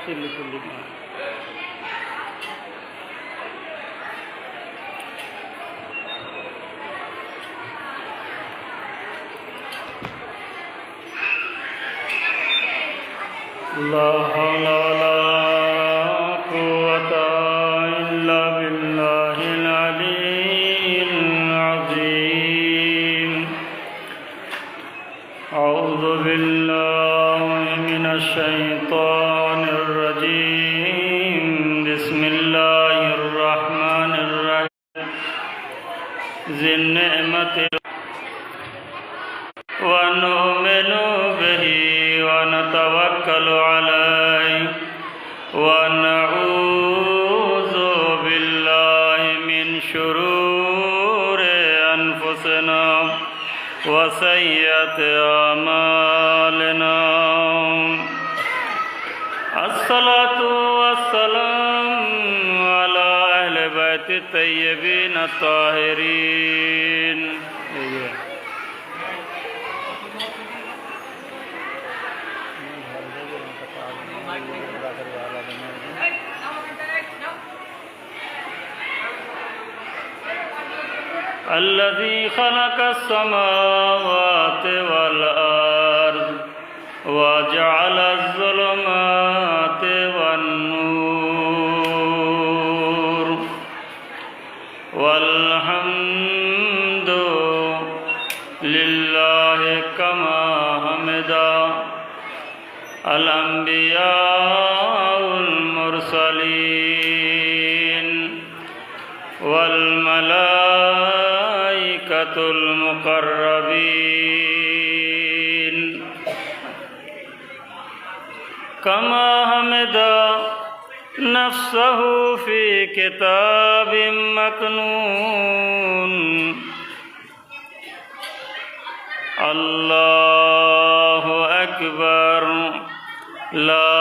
চিল্লি চিল্লি লা হাওলা ওয়ালা কুওয়াতা ইল্লা বিল্লাহিল আলিয়্যিল আযীম। আউযু বিল্লাহি মিনাশ শাইতানির রাজীম। বিসমিল্লাহির রহমানির রহিম। যিন নি'মাতি ওয়া নু'মিনু বিহি ওয়া নাতাওয়াক্কালু আলাইহি ওয়া নাউযু বিল্লাহি মিন শুরুরি আনফুসিনা ওয়া সাইয়্যাতি আমালিনা। আসসালাতু ওয়াসসালামু আলা আহলি বাইতি তাইয়্যিবিন আত-তাহিরিন। الذي خلق السماوات والأرض وجعل الظلمات والنور والحمد لله كما حمد الأنبياء المرسلين والملائكة المقربين كما حمد نفسه في كتاب مكنون. الله أكبر. لا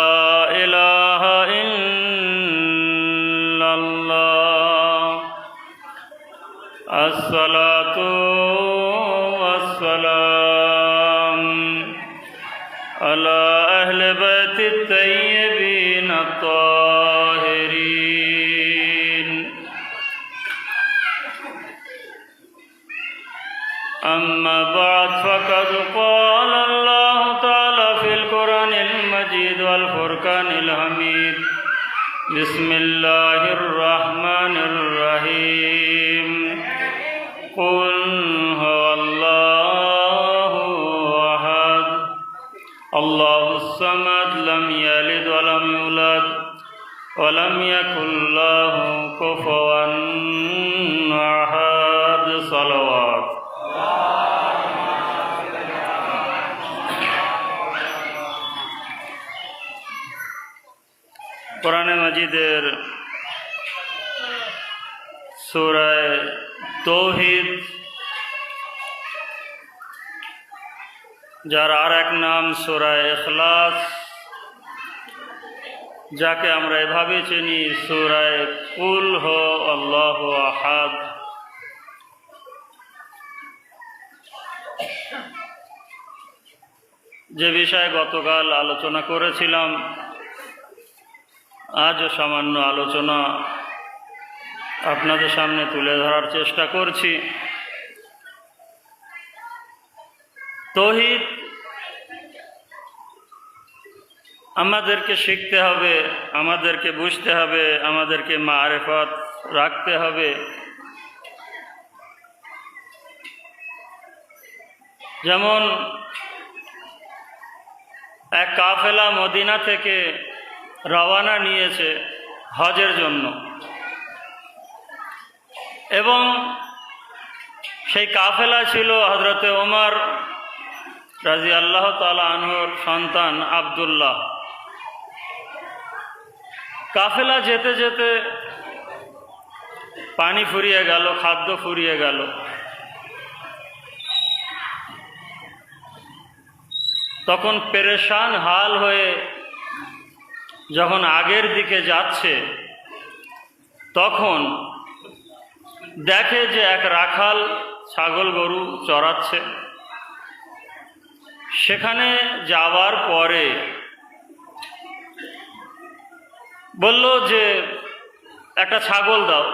إله إلا الله. الصلاة والسلام على أهل بيت الطيبين الطاهرين. أما بعد فقد قال الله تعالى في القرآن المجيد والفرقان الحميد. بسم الله الرحمن الرحيم. قل هو الله أحد الله الصمد لم يلد ولم يولد ولم يكن له كفوا أحد. صلوات. কোরআনে মাজিদের সূরা তাওহীদ, যার আর এক নাম সূরা ইখলাস, যাকে আমরা এভাবে চিনি সূরা কুল হু আল্লাহু আহাদ। যে বিষয়ে গতকাল আলোচনা করেছিলাম, আজও সামান্য আলোচনা আপনাদের সামনে তুলে ধরার চেষ্টা করছি। তাওহীদ আমাদেরকে শিখতে হবে, আমাদেরকে বুঝতে হবে, আমাদেরকে মারিফত রাখতে হবে। যেমন এক কাফেলা মদিনা থেকে রওয়ানা নিয়েছে হজের জন্য, এবং সেই কাফেলা ছিল হযরতে ওমর রাদিয়াল্লাহু তাআলা আনহুর সন্তান আব্দুল্লাহ। কাফেলা যেতে যেতে পানি ফুরিয়ে গেল, খাদ্য ফুরিয়ে গেল। তখন পেরেশান হাল হয়ে যখন আগের দিকে যাচ্ছে, তখন দেখে যে এক রাখাল ছাগল গরু চড়াচ্ছে। সেখানে যাওয়ার পরে বলল যে একটা ছাগল দাও,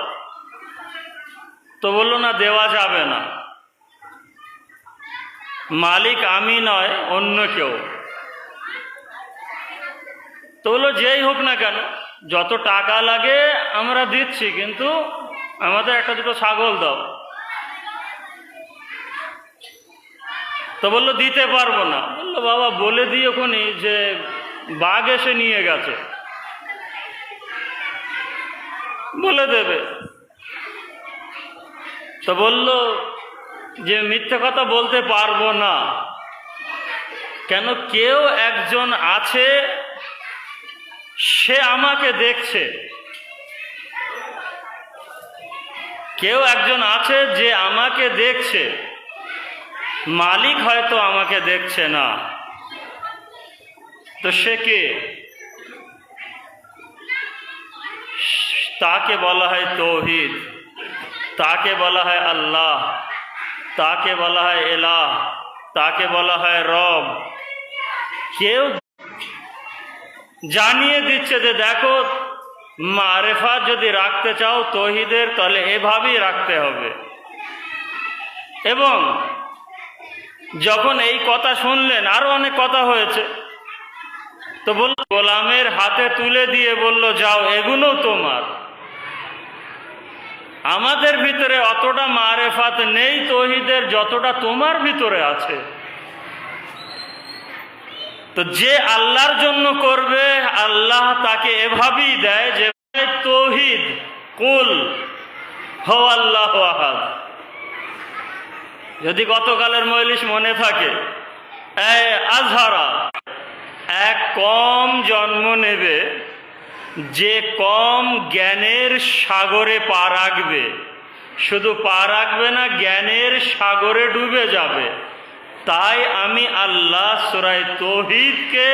তো বলল না, দেওয়া যাবে না, মালিক আমি নয় অন্য কেউ। তো বললো যেই হোক না কেন, যত টাকা লাগে আমরা দিচ্ছি, কিন্তু আমাদের একটা দুটো ছাগল দাও। তো বললো দিতে পারবো না। বললো বাবা বলে দিও কোনি যে বাঘ এসে নিয়ে গেছে, বলে দেবে। তো বলল যে মিথ্যে কথা বলতে পারবো না, কেন কেউ একজন আছে সে আমাকে দেখছে, কেউ একজন আছে যে আমাকে দেখছে, মালিক হয়তো আমাকে দেখছে না। তো সে কে? তাকে বলা হয় তৌহিদ, তাকে বলা হয় আল্লাহ, তাকে বলা হয় ইলাহ, তাকে বলা হয় রব। কেউ জানিয়ে দিচ্ছে যে দেখো, মারেফাত যদি রাখতে চাও তৌহিদের, তাহলে এভাবেই রাখতে হবে। এবং যখন এই কথা শুনলেন, আরো অনেক কথা হয়েছে, তো বলল গোলামের হাতে তুলে দিয়ে বলল যাও, এগুলো তোমার। আমাদের ভিতরে অতটা মারেফাত নেই তৌহিদের যতটা তোমার ভিতরে আছে। তো যে আল্লাহর জন্য করবে, আল্লাহ তাকে এভাবেই দেয় যে তৌহিদ, কুল হো আল্লাহ আহাদ। যদি গতকালের মজলিস মনে থাকে, আজহারা এক কম জন্ম নেবে, যে কম জ্ঞানের সাগরে পা রাখবে, শুধু পা রাখবে না, জ্ঞানের সাগরে ডুবে যাবে। তাই আমি আল্লাহ সূরা তৌহিদকে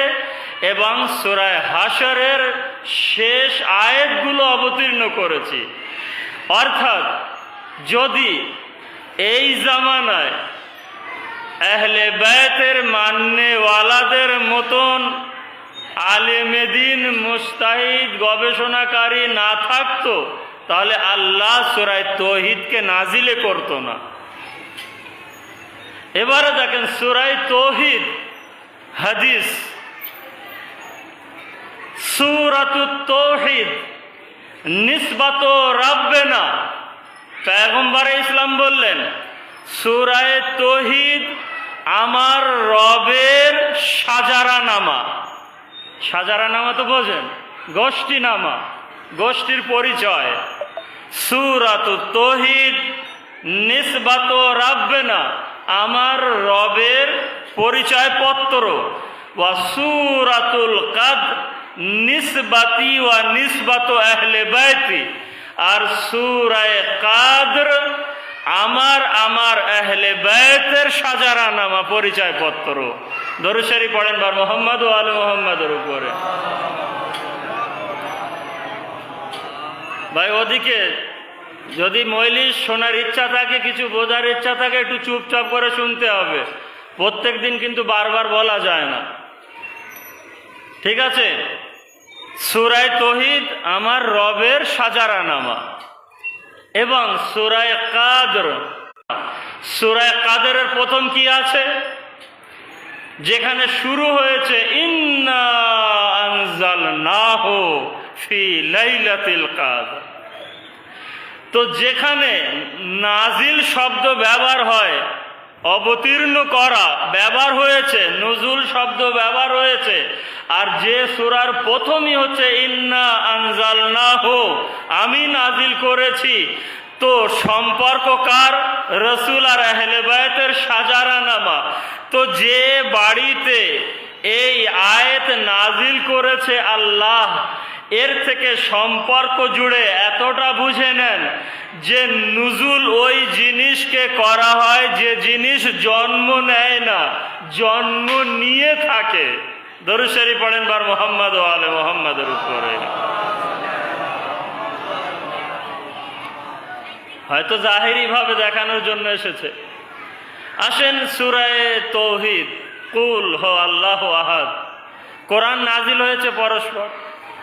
এবং সূরা হাশরের শেষ আয়াতগুলো অবতীর্ণ করেছি। অর্থাৎ যদি এই জামানায় আহলে বায়তের মাননেওয়ালাদের মতন আলেমে দ্বীন, মুজতাহিদ, গবেষণাকারী না থাকতো, তাহলে আল্লাহ সূরা তৌহিদকে নাজিলে করতো না। এবারে দেখেন সূরা তৌহিদ, হাদিস, সূরাতুত তৌহিদ নিসবাত রাব্বেনা। পয়গম্বর ইসলাম বললেন সূরা তৌহিদ আমার রবের সাজারানামা। সাজারানামা তো বোঝেন, গোষ্ঠীনামা, গোষ্ঠীর পরিচয়। সূরাতুত তৌহিদ নিসবাত রাব্বেনা, আমার রবের পরিচয়পত্র। ওয়া সূরাতুল কদর নিসবাতি ওয়া নিসবাত আহলে বাইতি, আর সূরা কদর আমার আহলে বাইতের সাজারানামা, পরিচয়পত্র। দরুদ শরীফ পড়েন বার মুহাম্মদ ওয়া আলে মুহাম্মাদের উপরে। ভাই ওদিকে যদি মজলিস শোনার ইচ্ছা থাকে, কিছু বোঝার ইচ্ছা থাকে, একটু চুপচাপ করে শুনতে হবে। প্রত্যেক দিন কিন্তু বারবার বলা যায় না, ঠিক আছে? সূরা তৌহিদ আমার রবের সাজারানামা, এবং সূরা কদর। সূরা কদরের প্রথম কি আছে? যেখানে শুরু হয়েছে ইন্না আনজালনাহু ফি লাইলাতিল কদর। তো যেখানে নাজিল শব্দ ব্যবহার হয়, অবতীর্ণ করা ব্যবহার হয়েছে, নুজুল শব্দ ব্যবহার হয়েছে, আর যে সূরার প্রথমই হচ্ছে ইন্না আনজালনাহু, আমি নাজিল করেছি, তো সম্পর্ক কার? রাসূল আর আহলে বায়তের সাজারানামা। তো যে বাড়িতে এই আয়াত নাজিল করেছে আল্লাহ, এর থেকে সম্পর্ক জুড়ে এতটা বুঝে নেন যে নুজুল ওই জিনিসকে করা হয় যে জিনিস জন্ম নেয় না, জন্ম নিয়ে থাকে। দরুদ শরীফ পড়েন বার মুহাম্মদ ওয়া আলে মুহাম্মাদের উপরে। হয়তো জাহিরি ভাবে দেখানোর জন্য এসেছে। আসেন সূরা তৌহিদ, কুল হো আল্লাহু আহাদ। কোরআন নাজিল হয়েছে পরস্পর,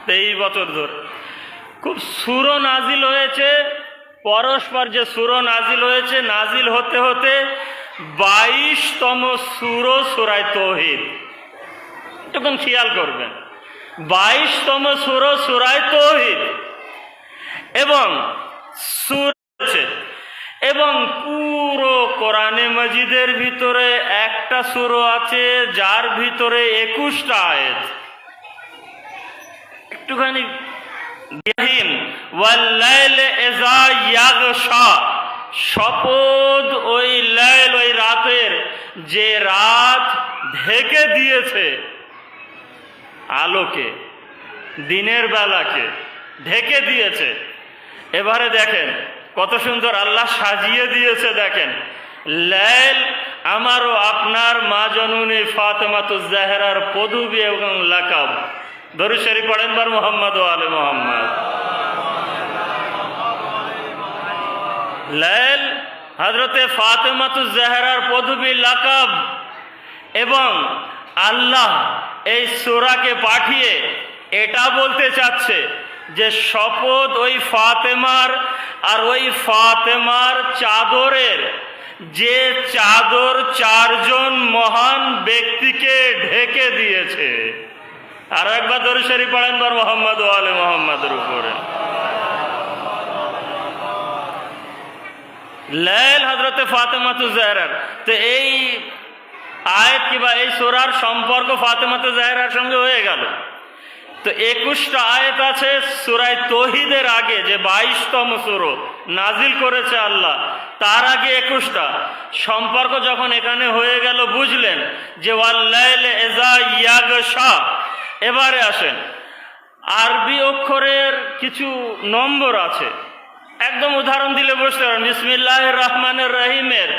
23 বছর ধরে। খুব সূর নাজিল হয়েছে, পরস্পর যে সূর নাজিল হয়েছে, নাজিল হতে হতে 22তম সূর সূরা তাওহীদ। তখন খেয়াল করবেন, 22তম সূরা সূরা তাওহীদ এবং এবং পুরো কোরআনে মাজিদের ভিতরে একটা সূরা আছে যার ভিতরে 21টা আয়াত। একটুখানি শপথ ওই লাইল, ওই রাতের, যে রাত ঢেকে দিয়েছে আলোকে, দিনের বেলাকে ঢেকে দিয়েছে। এবারে দেখেন কত সুন্দর আল্লাহ সাজিয়ে দিয়েছে। দেখেন, লাইল আমার ও আপনার মা জননী ফাতেমাতুজ জাহরার পদবী এবং লাকাব। দরুদ শরীফ পড়েন বার মুহাম্মদ ওয়া আলে মুহাম্মদ। লাইল হযরতে ফাতেমাতুজ জাহরার পদবী, লাকাব। এবং আল্লাহ এই সূরাকে পাঠিয়ে এটা বলতে চাচ্ছে যে শপথ ওই ফাতেমার, আর ওই ফাতেমার চাদরের, যে চাদর 4জন মহান ব্যক্তিকে ঢেকে দিয়েছে। আর একবার দরুদ শরীফ পড়েন বার মুহাম্মদ ওয়া আলে মুহাম্মাদের উপরে। লাইল হযরতে ফাতেমাতুজ জাহরার। তো এই আয়াত কিংবা এই সূরার সম্পর্ক ফাতেমাতুজ জাহরার সঙ্গে হয়ে গেল। তো 21টা আয়াত আছে সূরা তাওহীদের আগে, যে 22তম সূরা নাজিল করেছে আল্লাহ, তার আগে 21টা সম্পর্ক যখন এখানে হয়ে গেল, বুঝলেন যে ওয়াল লাইল ইযা ইয়াগশা। এবারে আসেন, আরবি অক্ষরের কিছু নম্বর আছে, একদম উদাহরণ দিলে বুঝতে পারেন। বিসমিল্লাহির রহমানির রহিমের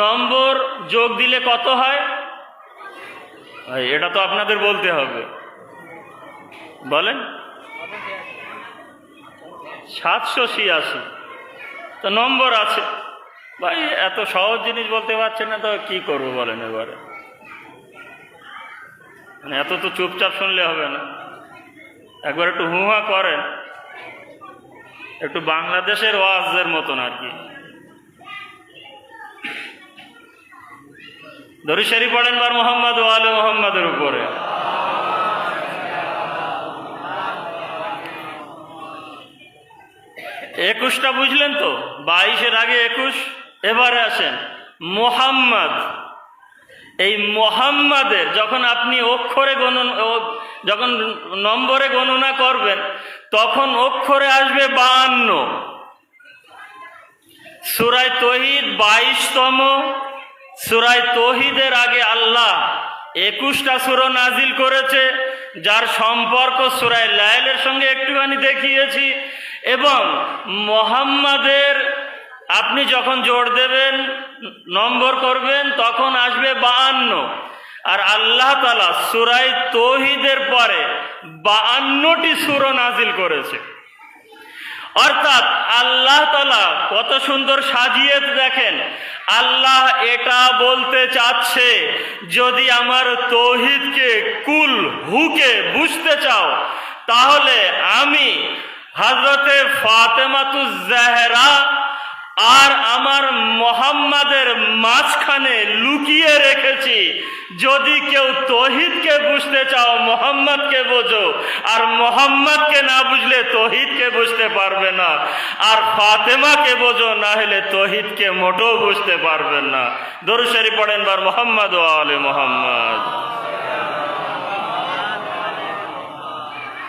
নম্বর যোগ দিলে কত হয়? এটা তো আপনাদের বলতে হবে, বলেন। 786। তো নম্বর আছে ভাই, এত সহজ জিনিস বলতে পারছেন না তো কি করবো বলেন। এবারে মানে এত তো চুপচাপ শুনলে হবে না, একবার একটু হুহা করেন, একটু বাংলাদেশের ওয়াজের মতন আর কি। দরুদ শরীফ পড়েন বার মুহাম্মদ ওয়া আলে মুহাম্মাদের উপরে। একুশটা বুঝলেন তো, 22-এর আগে 21। এবারে আসেন মুহাম্মদ। এই মুহাম্মাদের যখন আপনি অক্ষরে যখন নম্বরে গণনা করবেন, তখন অক্ষরে আসবে 52। সূরা তাওহীদ 22তম। সূরা তাওহীদের আগে আল্লাহ 21টা সূরা নাজিল করেছে, যার সম্পর্ক সূরা লাইলের সঙ্গে একটুখানি দেখিয়েছি। এবং মুহাম্মাদের আপনি যখন জোড় দেবেন, নম্বর করবেন, তখন আসবে 52। আর আল্লাহ তাআলা সূরা তাওহীদের পরে 52টি সূরা নাজিল করেছে। অর্থাৎ আল্লাহ তাআলা কত সুন্দর সাজিয়ে। দেখেন, আল্লাহ এটা বলতে চাচ্ছে, যদি আমার তাওহীদকে কুল হুকে বুঝতে চাও, তাহলে আমি হযরতে ফাতেমাতুজ জাহরা আর আমার মুহাম্মাদের মাঝখানে লুকিয়ে রেখেছি। যদি কেউ তাওহীদকে বুঝতে চাও, মুহাম্মদকে বোঝো, আর মুহাম্মদকে না বুঝলে তাওহীদকে বুঝতে পারবে না। আর ফাতেমাকে বোঝো, না হলে তাওহীদকে মোটেও বুঝতে পারবেন না। দরুদ শরীফ পড়েন বার মুহাম্মদ ওয়া আলে মুহাম্মদ।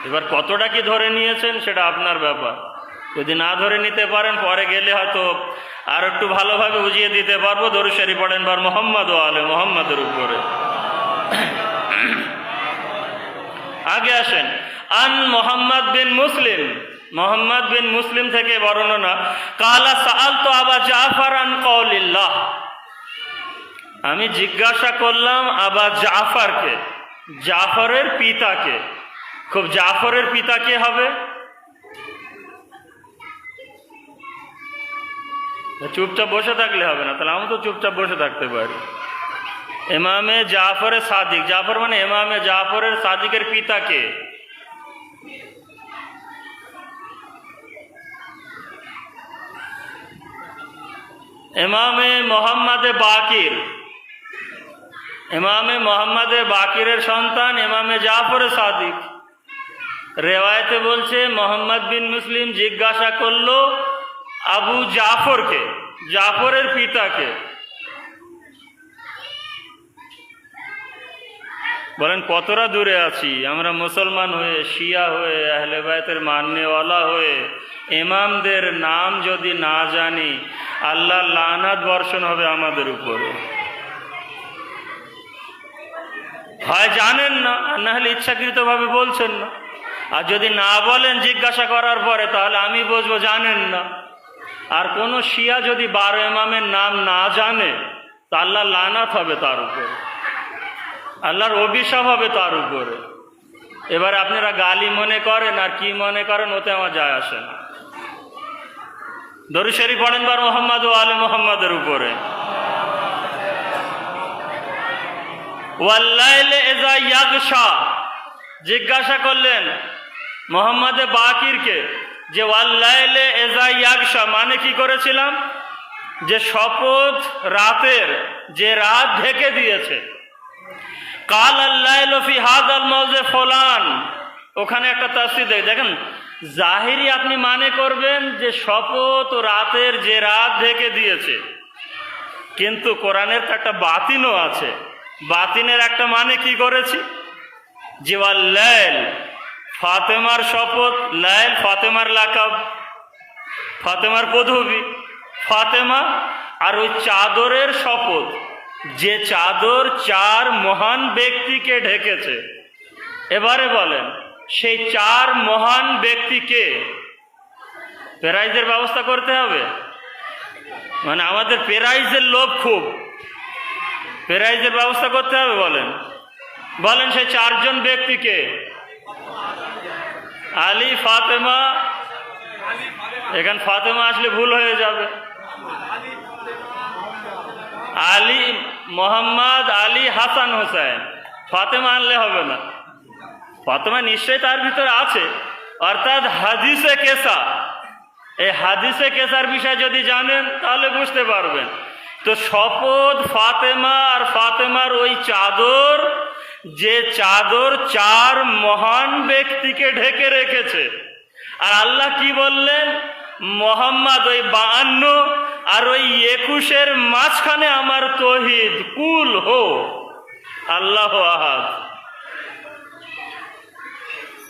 এবার কতটা কি ধরে নিয়েছেন সেটা আপনার ব্যাপার। যদি না ধরে নিতে পারেন, পরে গেলে হয়তো আর একটু ভালোভাবে বুঝিয়ে দিতে পারবো। দরুদ শরীফ পড়েন বার মুহাম্মদ ওয়া আলে মুহাম্মাদের উপরে। আগে আসেন, আন মুহাম্মদ বিন মুসলিম। মুহাম্মদ বিন মুসলিম থেকে বর্ণনা, কালা সাআলতু আবা জাফর আন কওলিল্লাহ। আমি জিজ্ঞাসা করলাম আবা জাফরকে, জাফরের পিতাকে। খুব জাফরের পিতা কে হবে? চুপচাপ বসে থাকলে হবে না, তাহলে আমি তো চুপচাপ বসে থাকতে পারি। ইমামে জাফরের সাদিক, জাফর মানে ইমামে জাফরের সাদিকের পিতাকে। ইমামে মোহাম্মদে বাকিরের সন্তান ইমামে জাফর সাদিক। রেওয়ায়েতে বলছে মোহাম্মদ বিন মুসলিম জিজ্ঞাসা করলো আবু জাফরকে, জাফরের পিতাকে, বলেন কতটা দূরে আছি আমরা মুসলমান হয়ে, শিয়া হয়ে, আহলে বায়তের মাননেওয়ালা হয়ে, ইমামদের নাম যদি না জানি আল্লাহর লানাত বর্ষণ হবে আমাদের উপরে। হয় জানেন না, আর না হলে ইচ্ছাকৃতভাবে বলছেন না। আর যদি না বলেন জিজ্ঞাসা করার পরে, তাহলে আমি বুঝবো জানেন না। আর কোনো শিয়া যদি 12 ইমামের নাম না জানে, তা আল্লাহর লানাত হবে তার উপরে, আল্লাহর অভিশাপ হবে তার উপরে। এবার আপনারা গালি মনে করেন আর কি মনে করেন, ওতে আমার যায় আসে না। দরুদ শরীফ পড়েন বার মোহাম্মদ ও আলে মোহাম্মদের উপরে। ওয়াল্লাইলে ইযা ইয়াগশা, জিজ্ঞাসা করলেন মোহাম্মদে বাকিরকে যে ওয়াল্লাইলে ইযা ইয়াগশা মানে কি করেছিলাম, যে শপথ রাতের, যে রাত ঢেকে দিয়েছে। কাল আল্লাইলু ফি হাযাল মাওযি ফুলান, ওখানে একটা তাফসীর দেখেন, জাহিরি আপনি মানে করবেন যে শপথ রাতের, যে রাত ঢেকে দিয়েছে, কিন্তু কোরআনের তো একটা বাতিনও আছে। বাতিনের একটা মানে কি করেছি, যে ওয়াল্লাইল, ফাতেমার শপথ, লাইল ফাতেমার লাকাব, ফাতেমার পদবী ফাতেমা, আর ওই চাদরের শপথ, যে চাদর 4 মহান ব্যক্তিকে ঢেকেছে। এবারে বলেন সেই 4 মহান ব্যক্তিকে, প্রাইজের ব্যবস্থা করতে হবে, মানে আমাদের প্রাইজের লোভ খুব, প্রাইজের ব্যবস্থা করতে হবে। বলেন বলেন সেই 4 জন ব্যক্তিকে, আলী, ফাতেমা, এখানে ফাতেমা আসলে ভুল হয়ে যাবে, আলী, মোহাম্মদ, আলী, হাসান, হোসেন, ফাতেমা আনলে হবে না। ফাতেমা নিশ্চয়ই তার ভিতরে আছে, অর্থাৎ হাদিসে কেসা। এই হাদিসে কেসার বিষয় যদি জানেন তাহলে বুঝতে পারবেন। তো শপথ ফাতেমা, আর ফাতেমার ওই চাদর, যে চাদর 4 মহান ব্যক্তিকে ঢেকে রেখেছে। আর আল্লাহ কি বললেন, মোহাম্মদ ওই 52 আর ওই 21-এর মাঝখানে আমার তৌহিদ, কুল হো আল্লাহু আহাদ।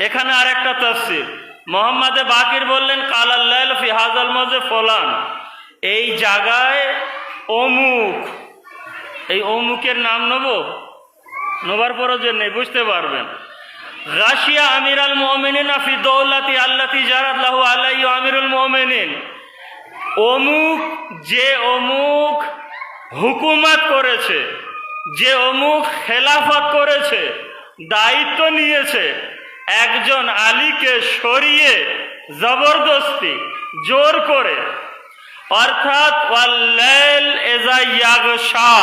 এখানে আর একটা তাফসীর, মোহাম্মদে বাকির বললেন কাল আল্লাহ ফি হাযাল মাওযি ফুলান, এই জায়গায় অমুক, এই অমুকের নাম নেবার প্রয়োজন নেই, বুঝতে পারবেন। গাশিয়া আমিরাল মুমিনিন ফি দৌলাতি আল্লাতি জারাত লাহু আলাইহি আমিরুল মুমিনিন, অমুক, যে অমুক হুকুমত করেছে, যে অমুক খেলাফত করেছে, দায়িত্ব নিয়েছে, একজন আলীকে সরিয়ে জবরদস্তি জোর করে, অর্থাৎ ওয়াল্লাইল ইযা ইয়াগশা,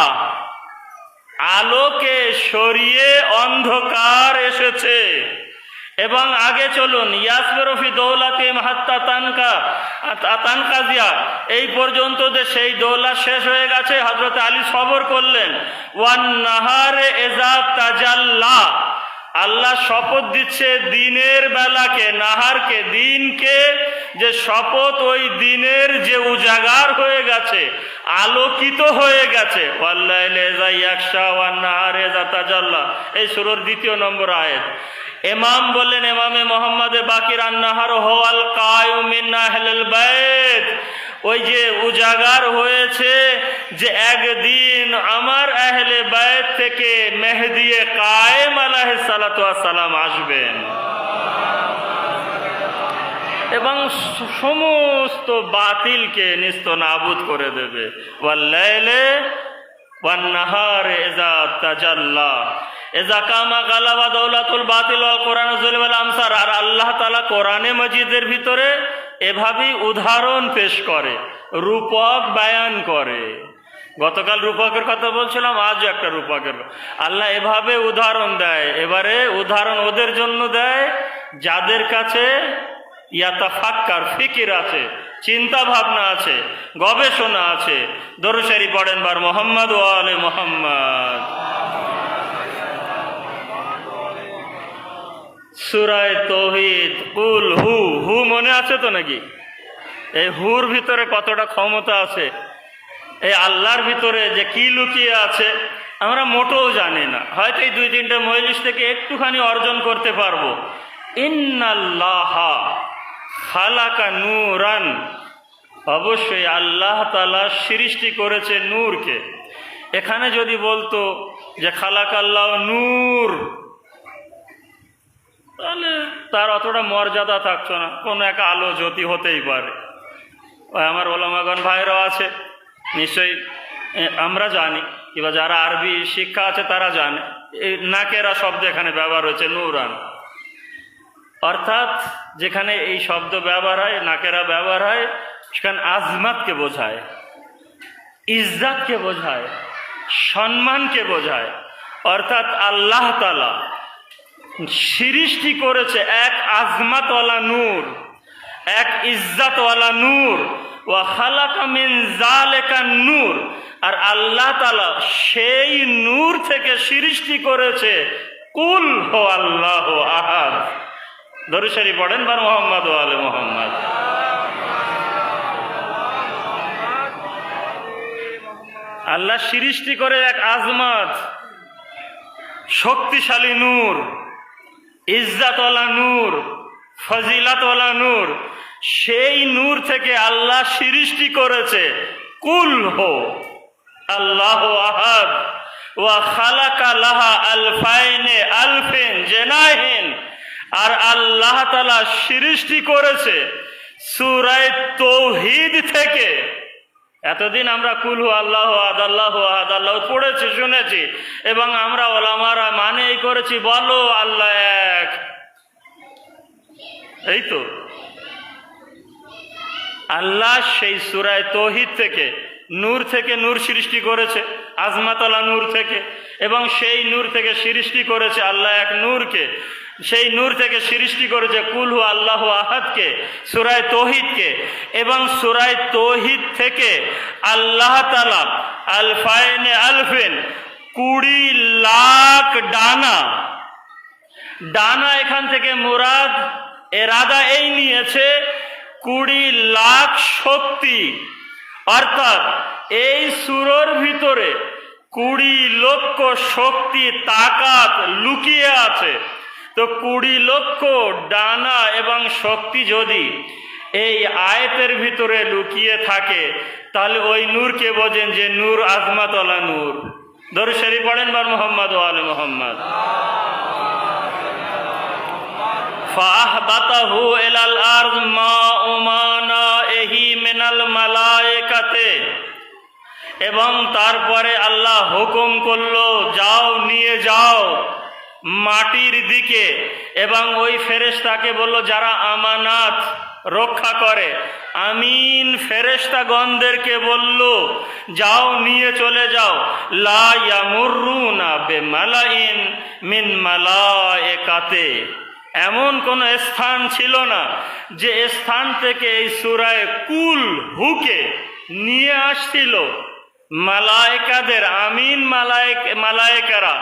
আলোকে সরিয়ে অন্ধকার এসেছে। এবং আগে চলুন, ইয়াসবিরু ফি দৌলাতিহিম হাত্তা তানকাজিয়া, এই পর্যন্ত যে সেই দৌলত শেষ হয়ে গেছে, হযরত আলী সবর করলেন। ওয়ান নাহারে ইযা তাজাল্লা, আল্লাহ শপথ দিচ্ছে দিনের বেলাকে, নাহারকে, দিনকে, যে শপথ ওই দিনের যে উজাগার হয়ে গেছে, আলোকিত হয়ে গেছে। ওয়াল্লাইলি ইযা ইয়াগশা ওয়ান নাহারি ইযা তাজাল্লা, এই সূরার 2 নম্বর আয়াত। ইমাম বললেন, ইমামে মোহাম্মদে বাকির, আন-নাহার হুয়াল কায়ুম মিন আহলিল বাইত, ওই যে উজাগার হয়েছে, যে একদিন আমার আহলে বাইত থেকে মেহদী কায়েম আলাইহিস সালাতু ওয়াস সালাম আসবেন এবং সমস্ত বাতিলকে নিস্তনাবুদ করে দেবে। ওয়াল্লাইলি ওয়ান নাহারি ইযা তাজাল্লা ইযা কামা গালাবা দাওলাতুল বাতিল ওয়াল কুরআনুল ওয়াল আমসার। আর আল্লাহ তাআলা কোরআনে মাজিদের ভিতরে এভাবেই উদাহরণ পেশ করে, রূপক বায়ান করে। গতকাল রূপকের কথা বলছিলাম, আজও একটা রূপকের। আল্লাহ এভাবে উদাহরণ দেয়। এবারে উদাহরণ ওদের জন্য দেয় যাদের কাছে ইয়াতাফাক্কার, ফিকির আছে, চিন্তা ভাবনা আছে, গবেষণা আছে। দরুদ শরীফ পড়েন বার মোহাম্মদ ওয়া আলে মোহাম্মদ। সূরা তাওহীদ কুল হু, হু মনে আছে তো নাকি? এই হুর ভিতরে কতটা ক্ষমতা আছে, এই আল্লাহর ভিতরে যে কি লুকিয়ে আছে আমরা মোটেও জানি না। হয়তো এই 2-3টে মজলিস থেকে একটুখানি অর্জন করতে পারবো। ইন্নাল্লাহা খালাকা নূরান, অবশ্যই আল্লাহ তাআলা সৃষ্টি করেছে নূরকে। এখানে যদি বলতো যে খালাকাল্লাহ নূর, তাহলে তার অতটা মর্যাদা থাকতো না, কোনো এক আলো জ্যোতি হতেই পারে। আমার ওলামাগণ ভাইরাও আছে, নিশ্চয়ই আমরা জানি, কিংবা যারা আরবি শিক্ষা আছে তারা জানে, এই নাকেরা শব্দ এখানে ব্যবহার হয়েছে নূরান, অর্থাৎ যেখানে এই শব্দ ব্যবহার হয়, নাকেরা ব্যবহার হয়, সেখানে আজমাতকে বোঝায়, ইজ্জাতকে বোঝায়, সম্মানকে বোঝায়। অর্থাৎ আল্লাহ তাআলা সৃষ্টি করেছে এক আজমাতওয়ালা নূর, এক ইজ্জাতওয়ালা নূর। ওয়া খালাকা মিন যালিকা নূর, আর আল্লাহ তাআলা সেই নূর থেকে সৃষ্টি করেছে কুল হু আল্লাহু আহাদ। দরুদ শরীফ পড়েন বার মুহাম্মদ ওয়া আলে মুহাম্মদ। আল্লাহ সৃষ্টি করে এক আজমাত, শক্তিশালী নূর, ইজ্জাতওয়ালা নূর, ফজিলাতওয়ালা নূর। সেই নূর থেকে আল্লাহ সৃষ্টি করেছে কুল হু আল্লাহু আহাদ ওয়া খালাকা লাহা আলফাইনে আলফিন জেনাহিন, আর আল্লাহ তাআলা সৃষ্টি করেছে সূরা তাওহীদ থেকে। এতদিন আমরা কুল হু আল্লাহু আহাদ, আল্লাহু আহাদ, আল্লাহ পড়েছি, শুনেছি, এবং আমরা ওলামারা মানেই করেছি বলো আল্লাহ এক। এই তো আল্লাহ সেই সূরা তাওহীদ থেকে নূর সৃষ্টি করেছে, আজমাতওয়ালা নূর থেকে, এবং সেই নূর থেকে সৃষ্টি করেছে আল্লাহ এক নূরকে। সেই নূর থেকে সৃষ্টি করেছে কুল হু আল্লাহু আহাদকে, সূরা তাওহীদকে। এবং সূরা তাওহীদ থেকে আল্লাহ তাআলা আলফাইনে আলফিন 20 লাখ ডানা এখান থেকে মুরাদ এরাদা এই নিয়েছে 20 লাখ শক্তি। অর্থাৎ এই সূরার ভিতরে 20 লক্ষ শক্তি তাকাত লুকিয়ে আছে। তো 20 লক্ষ ডানা এবং শক্তি যদি এই আয়াতের ভিতরে লুকিয়ে থাকে, তাহলে ওই নূরকে বোঝেন যে নূর আজমাতওয়ালা নূর। দরুদ শরীফ পড়েন বার মুহাম্মদ ওয়া আলে মুহাম্মদ। ফাহবাতাহু ইলাল আরদ মা উমানা এহি মিনাল মালায়েকাতে, এবং তারপরে আল্লাহ হুকুম করলো যাও নিয়ে যাও মাটির দিকে, এবং ওই ফেরেশতাকে বলল যারা আমানাত রক্ষা করে, আমিন ফেরেশতাগণদেরকে বলল যাও নিয়ে চলে যাও। লা ইয়ামুরুনা বিমালাইন মিন মালায়েকাতে, এমন কোন স্থান ছিল না যে স্থান থেকে এই সূরা কুল হুকে নিয়ে আসছিল মালায়েকাদের, আমিন মালায়েকারা।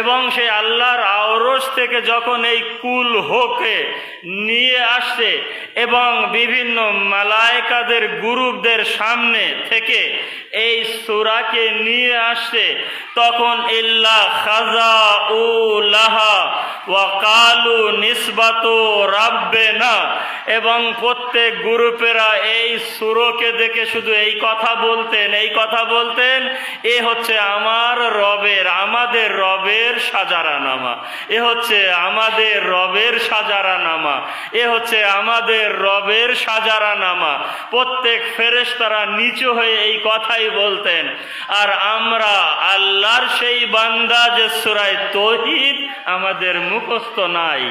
এবং সেই আল্লাহর আরশ থেকে যখন এই কুল হোকে নিয়ে আসছে এবং বিভিন্ন মালায়েকাদের গ্রুপদের সামনে থেকে এই সূরাকে নিয়ে আসছে, তখন ইল্লা খাযাউ লাহা ওয়া কালু নিসবাতু রাব্বিনা, এবং প্রত্যেক গ্রুপেরা এই সূরাকে দেখে শুধু এই কথা বলতেন, এ হচ্ছে আমাদের রবের সাজারানামা, এ হচ্ছে আমাদের রবের সাজারানামা, এ হচ্ছে আমাদের রবের সাজারানামা। প্রত্যেক ফেরেশতারা নিচু হয়ে এই কথাই বলতেন। আর আমরা আল্লাহর সেই বান্দা যে সূরা তাওহীদ আমাদের মুখস্থ নাই।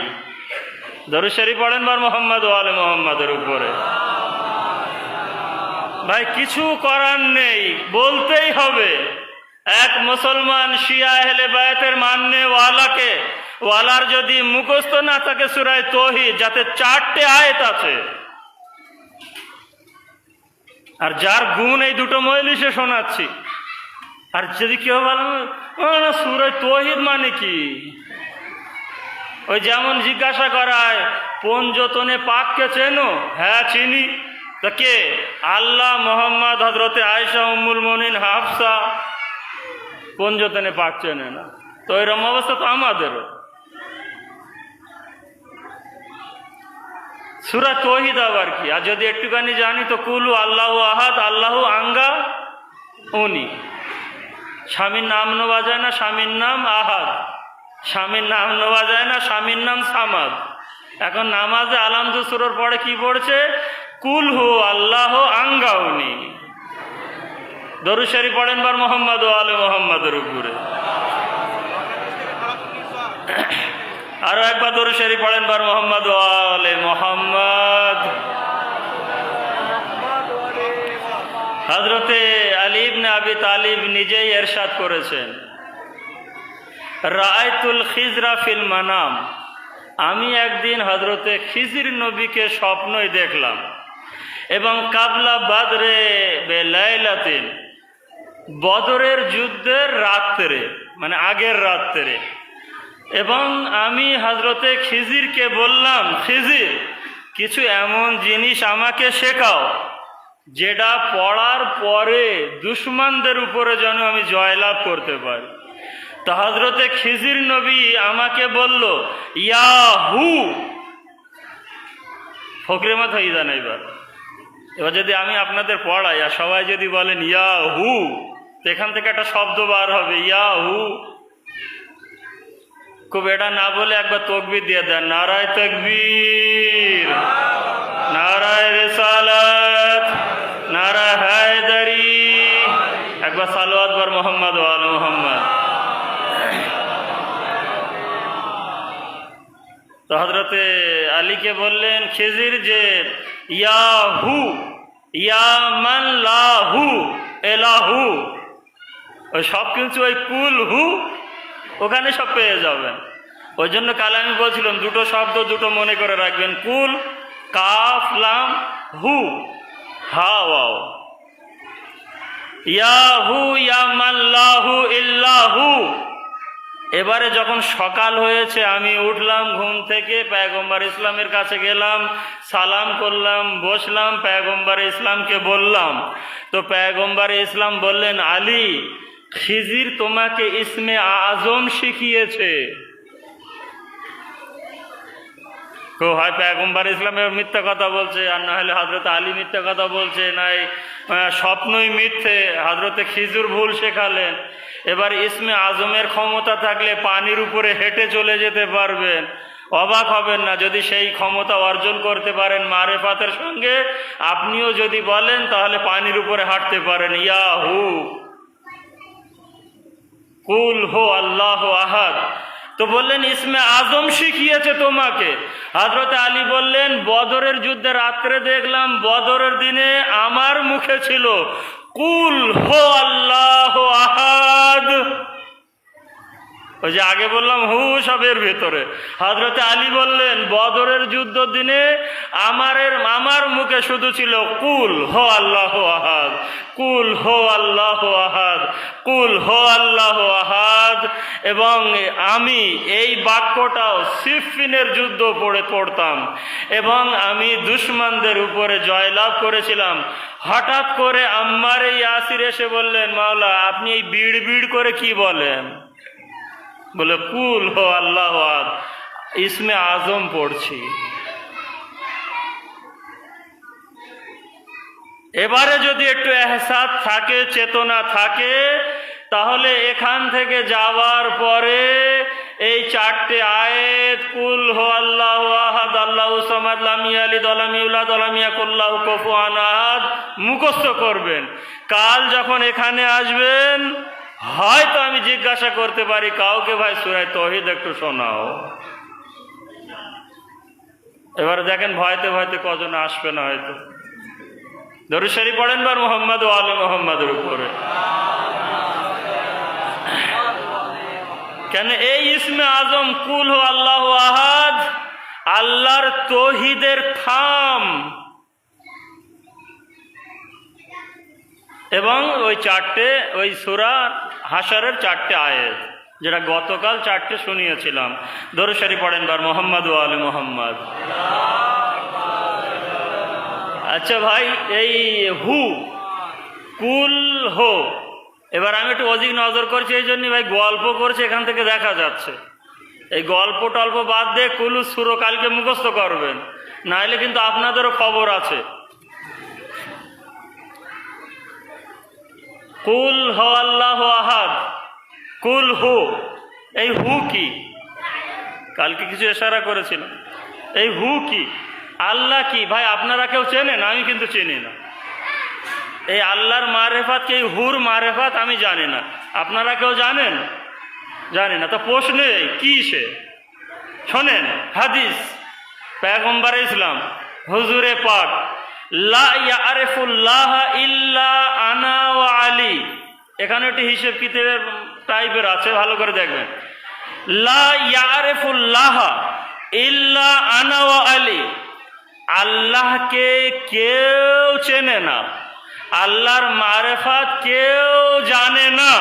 দরুদ শরীফ পড়েন বার মুহাম্মদ ওয়া আলে মুহাম্মাদের উপরে। ভাই কিছু করার নেই, বলতেই হবে। এক মুসলমান শিয়া আহলে বায়াতের মাননে ওয়ালার যদি মুখস্থ না থাকে সূরা তাওহীদ, যাতে 4টে আয়াত আছে, আর যার গুণ এই দুটো মজলিসে শোনাচ্ছি। আর যদি কেউ বলেন না সূরা তাওহীদ মানে কি, ওই যেমন জিজ্ঞাসা করায় পঞ্জতনে পাককে চেনো? হ্যাঁ চিনি। তা কে? আল্লাহ, মোহাম্মদ, হজরতে আয়েশা, উম্মুল মুমিনিন, হাফসা। পঞ্জতনে পাক চেনে না, তো এরকম অবস্থা তো আমাদেরও। সূরা তাওহীদ আবার কি? আর যদি একটুখানি জানি তো কুলু আল্লাহু আহাদ, আল্লাহু আঙ্গা উনি। স্বামীর নাম নেওয়া যায় না, স্বামীর নাম আহাদ। স্বামীর নাম নেওয়া যায় না, স্বামীর নাম সামাদ। এখন নামাজে আলহামদু সূরার পরে কি পড়ছে? কুল হু আল্লাহ আঙ্গা উনি। দরুদ শরীফ পড়েন বার মোহাম্মদ ও আলে মোহাম্মদের উপরে। আরো একবার দরুদ শরীফ পড়েন বার মোহাম্মদ ও আলে মোহাম্মদ। হযরতে আলী ইবনে আবি তালিব নিজেই ইরশাদ করেছেন, রাআইতুল খিজরা ফিল মানাম, আমি একদিন হযরতে খিজির নবীকে স্বপ্নই দেখলাম, এবং কাবলা বাদরে বেলাইলাতিন, বদরের যুদ্ধের রাত্রে, মানে আগের রাত্রে। এবং আমি হযরতে খিজিরকে বললাম, খিজির কিছু এমন জিনিস আমাকে শেখাও যেটা পড়ার পরে দুশমনদের উপরে যেন আমি জয়লাভ করতে পারি। তো হযরতে খিজির নবী আমাকে বলল, ইয়াহু। ফকরে মত হয়ে যান। এবার যদি আমি আপনাদের পড়াই আর সবাই যদি বলেন ইয়াহু, তো এখান থেকে একটা শব্দ বার হবে, ইয়াহু। খুব এটা না বলে একবার তাকবীর দিয়ে দেন, নারায়ে তাকবীর, নারায়ে রিসালাত, নারায়ে হায়দারি। একবার সালাওয়াত বার মোহাম্মদ ওয়া আলে মোহাম্মদ। তো হযরতে আলীকে বললেন খিজির যে ইয়াহু, ইয়া মান লাহু এলাহু, ওই সব কিছু ওই কুল হু ওখানে সব পেয়ে যাবেন। ওই জন্য কালে আমি বলছিলাম দুটো শব্দ দুটো মনে করে রাখবেন, কুল কাফ লাম হু হা ওয়াও। ইয়াহু ইয়া মান লাহু ইল্লাহু। এবারে যখন সকাল হয়েছে আমি উঠলাম ঘুম থেকে, পয়গম্বর ইসলামের কাছে গেলাম, সালাম করলাম, বসলাম, পয়গম্বর ইসলামকে বললাম। তো পয়গম্বর ইসলাম বললেন, আলী, খিজির তোমাকে ইসমে আজম শিখিয়েছে। কেউ হয় পয়গম্বর ইসলামের মিথ্যা কথা বলছে, আর না হলে হযরত আলী মিথ্যা কথা বলছে, নাই স্বপ্নই মিথ্যে, হযরতে খিজির ভুল শেখালেন। এবার ইসমে আজমের ক্ষমতা থাকলে পানির উপরে হেঁটে চলে যেতে পারবেন, অবাক হবেন না। যদি সেই ক্ষমতা অর্জন করতে পারেন মারেফাতের সঙ্গে, আপনিও যদি বলেন তাহলে পানির উপরে হাঁটতে পারেন। ইয়াহু, কুল হো আল্লাহ আহাদ। তো বললেন ইসমে আজম শিখিয়েছে তোমাকে। হযরতে আলী বললেন, বদরের যুদ্ধে রাত্রে দেখলাম, বদরের দিনে আমার মুখে ছিল কুল হো আল্লাহ আহাদ। ওই যে আগে বললাম হু সবের ভেতরে, হযরতে আলী বললেন বদরের যুদ্ধ দিনে আমার মুখে শুধু ছিল কুল হো আল্লাহ আহাদ, কুল হো আল্লাহ আহাদ, কুল হো আল্লাহ আহাদ। এবং আমি এই বাক্যটাও সিফিনের যুদ্ধ পড়তাম, এবং আমি দুশমনদের উপরে জয়লাভ করেছিলাম। হঠাৎ করে আম্মারে ইয়াসির এসে বললেন, মাওলা আপনি এই বিড় বিড় করে কি বলেন? বলে কুল হো আল্লাহ আহাদ, ইসমে আজম পড়ছি। এবারে যদি একটু এহসাস থাকে, চেতনা থাকে, তাহলে এখান থেকে যাওয়ার পরে এই চারটে আয়াত কুল হো আল্লাহ আহাদ, আল্লাহু সামাদ, লাম ইয়ালিদ ওয়া লাম ইউলাদ ওয়া লাম ইয়াকুল লাহু কুফুয়ান আহাদ মুখস্থ করবেন। কাল যখন এখানে আসবেন, হয়তো আমি জিজ্ঞাসা করতে পারি কাউকে, ভাই সূরা তাওহীদ একটু শোনাও। এবারে দেখেন ভয়তে ভয়তে কজন আসবে না। হয়তো দরুদ শরীফ পড়েন বার মুহাম্মদ ওয়া আলে মুহাম্মাদের উপরে। কেন এই ইসমে আজম কুল হো আল্লাহ আহাদ আল্লাহর তাওহীদের থাম। এবং ওই সূরা হাশরের 4টে আয়াত, যেটা গতকাল 4টে শুনিয়েছিলাম। দরুদ শরীফ পড়েন বার মোহাম্মদ ওয়া আলে মোহাম্মদ। আচ্ছা ভাই, এই হু কুল হো, এবার আমি একটু অধিক নজর করছি, এই জন্য ভাই গল্প করছি, এখান থেকে দেখা যাচ্ছে। এই গল্প টল্প বাদ দিয়ে কুলু সুরো কালকে মুখস্থ করবেন, নাহলে কিন্তু আপনাদেরও খবর আছে। কুল হো আল্লাহ আহাদ, কুল হু, এই হু কি? কালকে কিছু ইশারা করেছিলাম। এই হু কি? আল্লাহ কি? ভাই আপনারা কেউ চেনেন? আমি কিন্তু চিনি না। এই আল্লাহর মারেফাত কি, এই হুর মারেফাত আমি জানি না। আপনারা কেউ জানেন? জানি না। তো প্রশ্নে কি সে শোনেন, হাদিস পয়গম্বর ইসলাম হুজুরে পাক, লা ইয়ারিফুল্লাহ ইল্লা আনা ওয়া আলী, এখানে একটি হিসেব কিতাবের টাইপের আছে, ভালো করে দেখবেন। লা ইয়ারিফুল্লাহ ইল্লা আনা ওয়া আলী, আল্লাহকে কেউ চেনে না, আল্লাহর মারেফাত কেউ জানে না,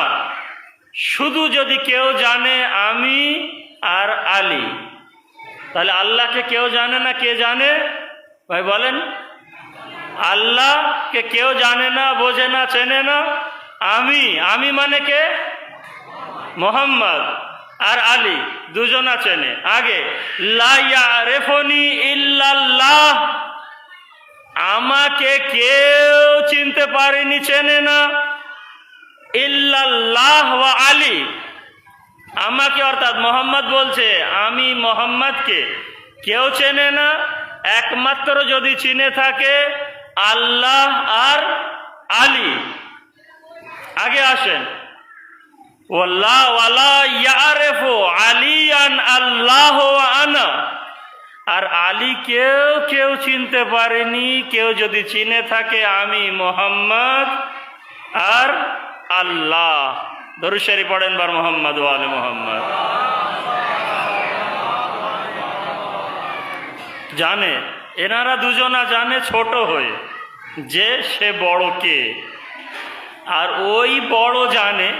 শুধু যদি কেউ জানে আমি আর আলী। তাহলে আল্লাহকে কেউ জানে না, কে জানে ভাই বলেন? আল্লাহকে কেউ জানে না, বোঝে না, চেনে না। আমি মানে কে? মোহাম্মদ আর আলী দুজনা চেনে। আগে লা ইয়ারিফুনি ইল্লাল্লাহ, আমাকে কেউ চিনতে পারেনি, চেনে না। ইল্লাল্লাহ ওয়া আলী, আমাকে অর্থাৎ মোহাম্মদ বলছে, আমি মোহাম্মদকে কেউ চেনে না, একমাত্র যদি চিনে থাকে আল্লাহ আর আলী। আগে আসেন, ওয়ালা ইয়ারিফু আলিয়ান আল্লাহ ওয়া আনা, আর আলী কেউ চিনতে পারেনি, কেউ যদি চিনে থাকে আমি মোহাম্মদ আর আল্লাহ। দরুদ শরীফ পড়েন বার মোহাম্মদ ওয়া আলে মোহাম্মদ। জানে, এনারা দুজনা জানে ছোট হয়ে যে সে বড় কে, আর ওই বড় জানে,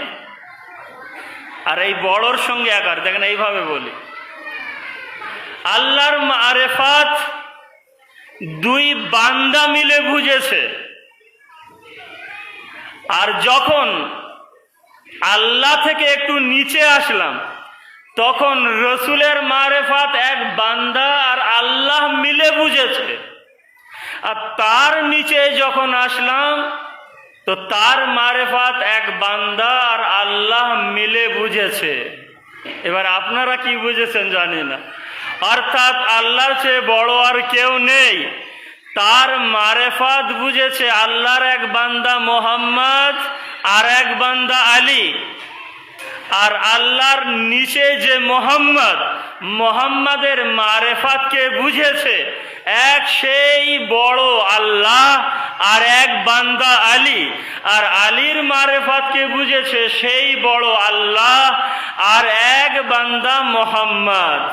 আর এই বড়র সঙ্গে একার। দেখেন এইভাবে বলি, আল্লাহর মারেফাত দুই বান্দা মিলে বুঝেছে, আর যখন আল্লাহ থেকে একটু নিচে আসলাম তখন রসুলের মারেফাত এক বান্দা আর আল্লাহ মিলে বুঝেছে, আর তার নিচে যখন আসলাম তো তার মারেফাত এক বান্দা আর আল্লাহ মিলে বুঝেছে। এবার আপনারা কি বুঝেছেন জানি না। অর্থাৎ আল্লাহর চেয়ে বড় আর কেউ নেই, তার মারেফাত বুঝেছে আল্লাহর এক বান্দা মোহাম্মদ আর এক বান্দা আলী, আর আল্লাহর নিচে যে মোহাম্মদের মারেফাতকে বুঝেছে এক সেই বড় আল্লাহ আর এক বান্দা আলী, আর আলীর মারেফাতকে বুঝেছে সেই বড় আল্লাহ আর এক বান্দা মোহাম্মদ।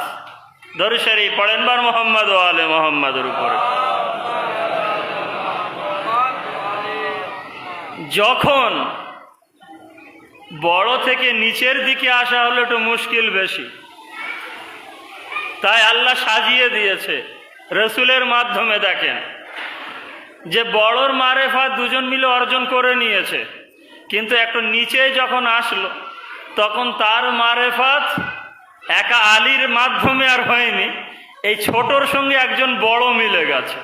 দরুদ শরীফ পড়েন বার মোহাম্মদ ওয়া আলে মোহাম্মদের উপরে। যখন বড় থেকে নিচের দিকে আসা হলো একটু মুশকিল বেশি, তাই আল্লাহ সাজিয়ে দিয়েছে রসুলের মাধ্যমে। দেখেন যে বড়র মারেফাত দুজন মিলে অর্জন করে নিয়েছে, কিন্তু একটু নিচে যখন আসলো তখন তার মারেফাত একা আলীর মাধ্যমে আর হয়নি, এই ছোটর সঙ্গে একজন বড় মিলে গেছে।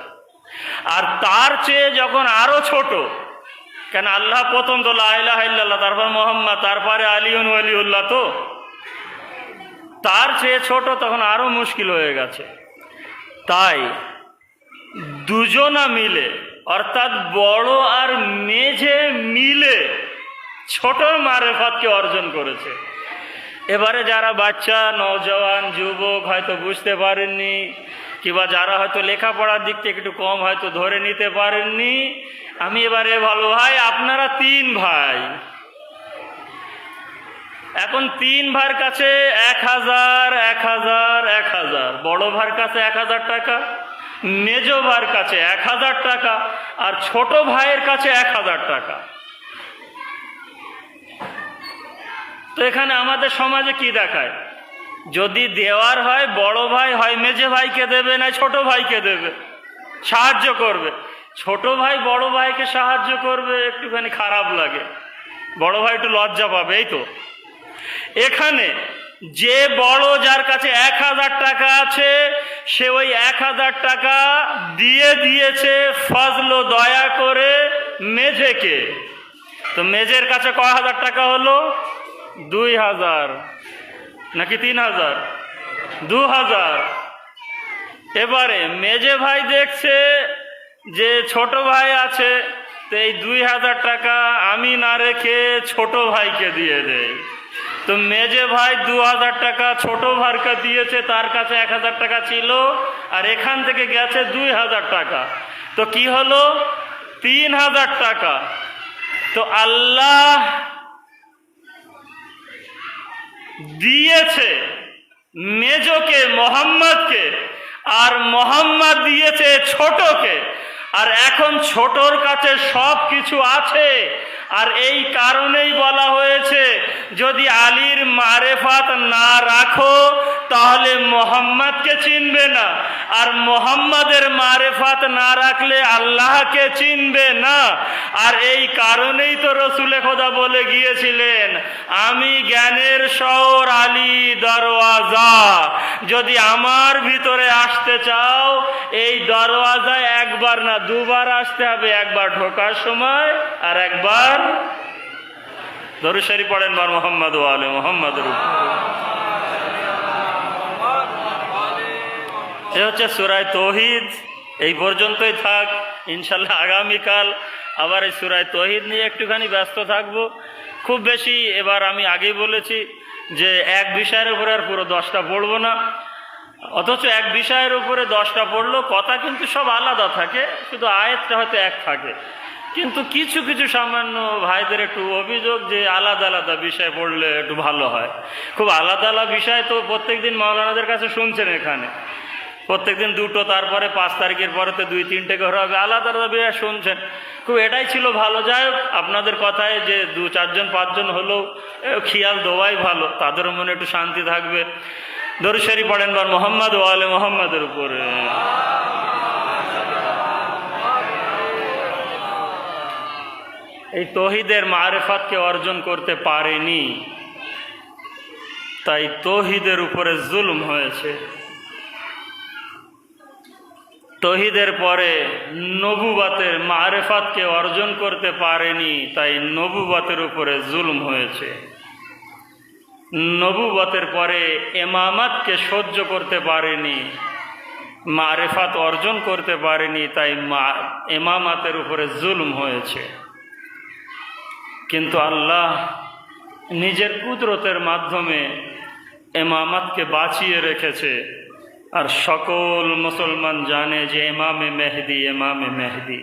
আর তার চেয়ে যখন আরো ছোট, কেন আল্লাহ প্রথম তো লা ইলাহা ইল্লাল্লাহ, তারপর মোহাম্মদ, তারপরে আলিউন ওয়ালিউল্লাহ, তো তার চেয়ে ছোট তখন আরো মুশকিল হয়ে গেছে। তাই দুজনা মিলে, অর্থাৎ বড় আর মেঝে মিলে ছোটর মারেফাতকে অর্জন করেছে। এবারে যারা বাচ্চা, নওজওয়ান, যুবক হয়তো বুঝতে পারেননি, কিংবা যারা হয়তো লেখাপড়ার দিক থেকে একটু কম হয়তো ধরে নিতে পারেননি, আমি এবারে ভালো ভাই, আপনারা 3 ভাই, এখন 3 ভাইয়ের কাছে 1000 1000 1000, বড় ভাইয়ের কাছে 1000 টাকা, মেজো ভাইয়ের কাছে 1000 টাকা, আর ছোট ভাইয়ের কাছে 1000 টাকা। তো এখানে আমাদের সমাজে কি দেখায়, যদি দেওয়ার হয় বড় ভাই হয় মেজে ভাইকে দেবে, না ছোট ভাইকে দেবে, সাহায্য করবে। ছোট ভাই বড় ভাইকে সাহায্য করবে, একটুখানি খারাপ লাগে, বড় ভাই একটু লজ্জা পাবে। এই তো এখানে যে বড়, যার কাছে 1000 টাকা আছে, সে ওই 1000 টাকা দিয়েছে ফজল দয়া করে মেঝেকে। তো মেঝের কাছে কয় হাজার টাকা হলো? 2000 নাকি 3000? 2000। এবারে মেজে ভাই দেখছে যে ছোট ভাই আছে, তো এই 2000 টাকা আমি না রেখে ছোট ভাইকে দিয়ে দেয়। তো মেজে ভাই 2000 টাকা ছোট ভাইকে দিয়েছে, তার কাছে 1000 টাকা ছিল, আর এখান থেকে গেছে 2000 টাকা। তো কি হলো? 3000 টাকা। তো আল্লাহ দিয়েছে মেজোকে, মোহাম্মদকে, আর মোহাম্মদ দিয়েছে ছোটকে। আর এখন ছোটর কাছে সব কিছু আছে, আর এই কারণেই বলা হয়েছে যদি আলীর মারেফাত না রাখো তাহলে মোহাম্মদকে চিনবে না, আর মোহাম্মদের মারেফাত না রাখলে আল্লাহকে চিনবে না। আর এই কারণেই তো রসুলে খোদা বলে গিয়েছিলেন, আমি জ্ঞানের শহর আলী দরওয়াজা, যদি আমার ভিতরে আসতে চাও এই দরওয়াজায় একবার না দুবার আসতে হবে, একবার ঢোকার সময় আর একবার দরুদ শরীফ পড়েন বার মুহাম্মদ ওয়া আলে মুহাম্মাদের উপর। এ হচ্ছে সূরা তাওহীদ। এই পর্যন্তই থাক, ইনশাল্লাহ আগামীকাল আবার এই সূরা তাওহীদ নিয়ে একটুখানি ব্যস্ত থাকব। খুব বেশি, এবার আমি আগেই বলেছি যে এক বিষয়ের উপরে আর পুরো 10টা পড়বো না, অথচ এক বিষয়ের উপরে 10টা পড়লেও কথা কিন্তু সব আলাদা থাকে, শুধু আয়াতটা হয়তো এক থাকে। কিন্তু কিছু কিছু সামান্য ভাইদের একটু অভিযোগ যে আলাদা আলাদা বিষয় পড়লে একটু ভালো হয়। খুব আলাদা আলাদা বিষয় তো প্রত্যেকদিন মাওলানাদের কাছে শুনছেন, এখানে প্রত্যেকদিন 2টো, তারপরে 5 তারিখের পরে তো 2-3টে করে হবে, আলাদা আলাদা বিষয় শুনছেন। খুব এটাই ছিল ভালো। যাই হোক, আপনাদের কথায় যে 2-4জন 5জন হলেও খেয়াল দেওয়াই ভালো, তাদের মনে একটু শান্তি থাকবে। দরুদ শরীফ পড়েন বার মুহাম্মদ ওয়া আলে মুহাম্মাদের উপরে। এই তৌহিদের মারেফাতকে অর্জন করতে পারেনি, তাই তৌহিদের উপরে জুলম হয়েছে। তৌহিদের পরে নবুবতের মারেফাতকে অর্জন করতে পারেনি, তাই নবুবতের উপরে জুলম হয়েছে। নবুবতের পরে ইমামতকে সহ্য করতে পারেনি, মারেফাত অর্জন করতে পারেনি, তাই ইমামতের উপরে জুলম হয়েছে। কিন্তু আল্লাহ নিজের কুদরতের মাধ্যমে ইমামতকে বাঁচিয়ে রেখেছে। আর সকল মুসলমান জানে যে ইমামে মেহদি।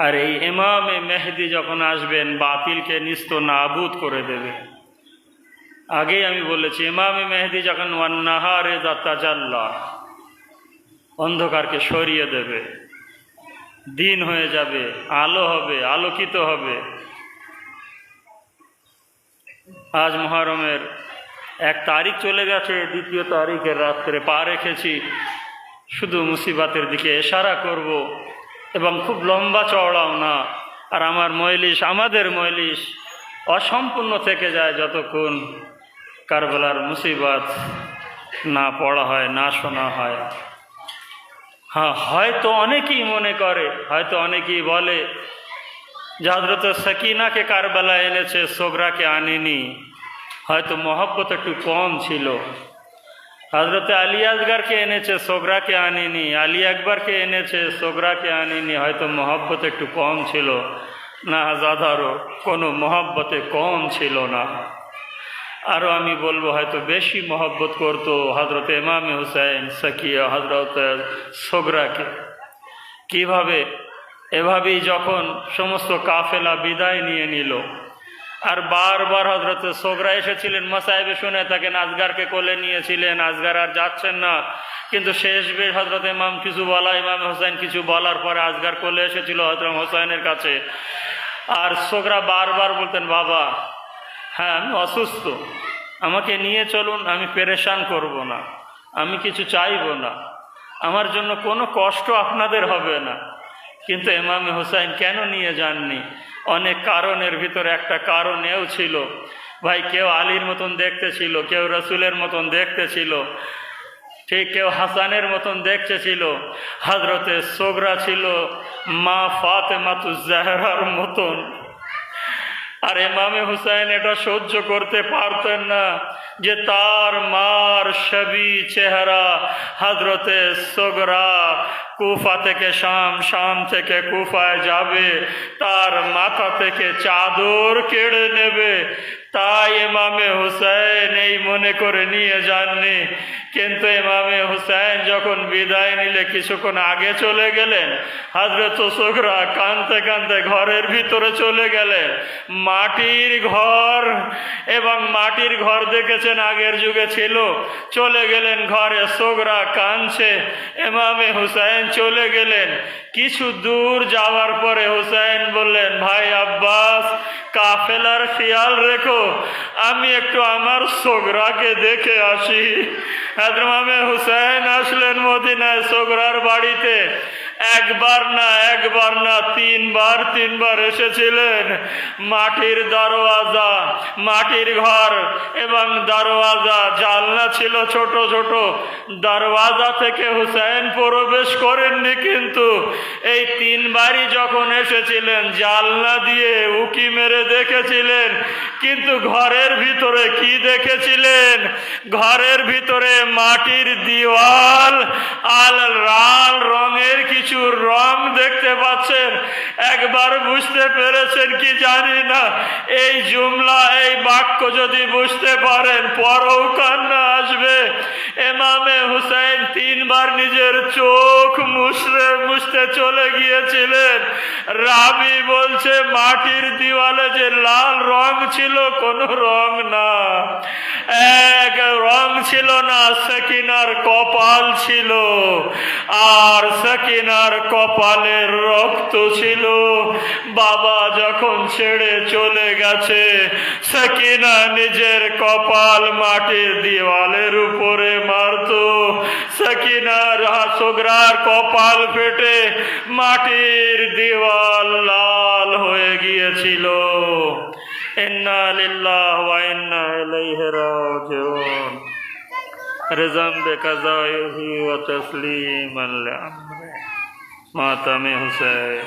আর এই ইমামে মেহদি যখন আসবেন, বাতিলকে নিস্ত নাবুদ করে দেবে। আগেই আমি বলেছি, ইমামে মেহদি যখন ওয়ান্নাহারে তাজাল্লা, অন্ধকারকে সরিয়ে দেবে, দিন হয়ে যাবে, আলো হবে, আলোকিত হবে। আজ মুহররমের 1 তারিখ চলে গেছে, 2 তারিখের রাত্রে পা রেখেছি। শুধু মুসিবতের দিকে ইশারা করব, এবং খুব লম্বা চওড়াও না। আর আমাদের মজলিস অসম্পূর্ণ থেকে যায় যতক্ষণ কারবালার মুসিবত না পড়া হয়, না শোনা হয়। হ্যাঁ, হয়তো অনেকেই মনে করে, হয়তো অনেকেই বলে যে হযরত সকিনাকে কারবালা এনেছে, সোগরাকে আনেনি, হয়তো মহব্বত একটু কম ছিল। হযরত আলী আসগরকে এনেছে, সোগরাকে আনেনি, আলী আকবরকে এনেছে, সোগরাকে আনেনি, হয়তো মহব্বত একটু কম ছিল। না, হাজারও কোনো মহব্বতে কম ছিল না। আরও আমি বলবো হয়তো বেশি মহব্বত করতো হযরত ইমাম হুসাইন সাকিয়া হযরত সোগরাকে। কিভাবে? এভাবেই যখন সমস্ত কাফেলা বিদায় নিয়ে নিল, আর বারবার হযরত সোগরা এসেছিলেন মাসায়েবে শুনে থাকেন, আসগারকে কোলে নিয়েছিলেন, আসগার আর যাচ্ছেন না। কিন্তু শেষ বেশ হযরত ইমাম কিছু বলা, ইমাম হোসেন কিছু বলার পরে আসগার কোলে এসেছিল হযরত হোসেনের কাছে। আর সোগরা বারবার বলতেন, বাবা হ্যাঁ আমি অসুস্থ, আমাকে নিয়ে চলুন, আমি পেরেশান করব না, আমি কিছু চাইব না, আমার জন্য কোনো কষ্ট আপনাদের হবে না। কিন্তু ইমামে হুসাইন কেন নিয়ে যাননি? অনেক কারণের ভিতরে একটা কারণ এও ছিল, ভাই কেউ আলীর মতন দেখতে ছিল, কেউ রসুলের মতন দেখতে ছিল, ঠিক কেউ হাসানের মতন দেখতে ছিল, হজরতে সোগরা ছিল মা ফাতেমাতুজ জাহরার মতন। আর ইমামে হুসাইন এটা সহ্য করতে পারতেন না যে তার মার ছবি চেহারা হজরতে সোগরা কুফা থেকে শাম, শাম থেকে কুফায় যাবে, তার মাথা থেকে চাদর কেড়ে নেবে। তাই ইমামে হুসাইন এই মনে করে নিয়ে যাননি। কিন্তু ইমামে হুসাইন যখন বিদায় নিলে কিছুক্ষণ আগে চলে গেলেন, হযরত সোগরা কাঁদতে কাঁদতে ঘরের ভিতরে চলে গেলেন। মাটির ঘর, এবং মাটির ঘর দেখেছেন আগের যুগে ছিল। চলে গেলেন ঘরে, সোগরা কাঁদছে, ইমামে হুসাইন চলে গেলেন। কিছু দূর যাওয়ার পরে হুসাইন বললেন, ভাই আব্বাস কাফেলার খেয়াল রেখো, আমি একটু আমার সোগরাকে দেখে আসি। হযরত ইমামে হুসাইন আসলেন মদিনায় সোগরার বাড়িতে। একবার না তিনবার এসেছিলেন। মাটির দরওয়াজা, মাটির ঘর এবং দরওয়াজা, জানলা ছিল ছোট ছোট। দরওয়াজা থেকে হুসাইন প্রবেশ করেননি, কিন্তু এই তিনবারই যখন এসেছিলেন জানলা দিয়ে উকি মেরে দেখেছিলেন। কিন্তু ঘরের ভিতরে কি দেখেছিলেন? ঘরের ভিতরে মাটির দেওয়াল আর লাল রঙের কিছু রং দেখতে পাচ্ছেন। একবার বুঝতে পেরেছেন কি জানি না, এই জুমলা, এই বাক্য যদি বুঝতে পারেন পরেও কান্না আসবে। ইমামে হুসাইন তিনবার নিজের চোখ মুছতে চলে গিয়েছিলেন। রাবি বলছে মাটির দেওয়ালে যে লাল রং ছিল, কোন রং না, এক রং ছিল না, সকিনার কপাল ছিল, আর সকিনার কপালের রক্ত ছিল। বাবা যখন ছেড়ে চলে গেছে, সকিনা নিজের কপাল মাটির দেওয়ালের উপরে মারত। সকিনার সোগরার কপাল ফেটে মাটির দেওয়াল লাল হয়ে গিয়েছিল। ইন্না লিল্লাহি ওয়া ইন্না ইলাইহি রাজিউন। রিজম বিকাযাইহি ওয়া তাসলিমান লিআমরি মাতামে হুসাইন।